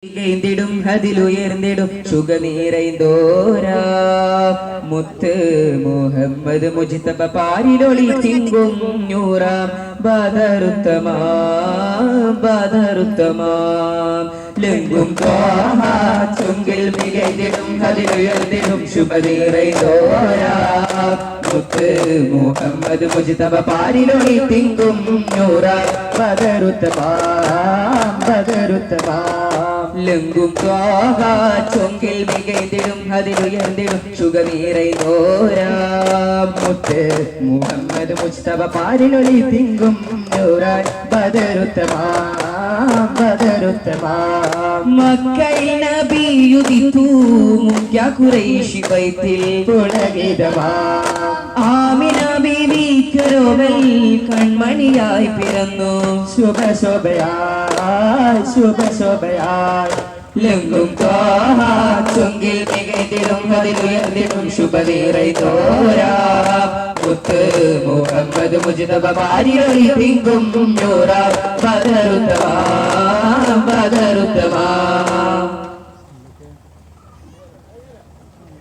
ും ഹതിലുയർന്നിടും സുഖനീറൈന്തോരാ മുത്ത് മുഹമ്മദ് മുജ്തബ പാരിലൊളി തിങ്കും നൂറാം ബദറുത്തമാം ലെങ്കും ത്വാഹ ചുങ്കിൽ മികൈതിടും ഹതിലുയർന്നിടും സുഖനീറൈന്തോരാ മുത്ത് മുഹമ്മദ് മുജ്തബ പാരിലൊളി തിങ്കും നൂറാം ബദറുത്തമാം ലെങ്കും ത്വാഹ ചൊങ്കിൽ മികൈതിടും ഹതിലുയർന്നിടും സുഖനീറൈന്തോരാ മുത്ത് മുഹമ്മദ് മുജ്തബ പാരിലൊളി തിങ്കും നൂറാൻ ബദറുത്തമാം മക്കയിൽ നബിയുദിത്തു മുഖ്യ ഖുറൈശി ബൈത്തിൽ പുളകിതമാം ആമിന ബീവി കരോവൽ കൺമണിയായി പിറന്നു ശുഭശോഭയായി ലെങ്കും ത്വാഹ ചൊങ്കിൽ മികൈതിടും ഹതിലുയർന്നിടും ശുഭനീറൈന്തോരാ മുത്ത് മുഹമ്മദ് മുജ്തബ പാരിലൊളി തിങ്കും നൂറാ ബദറുത്തമാം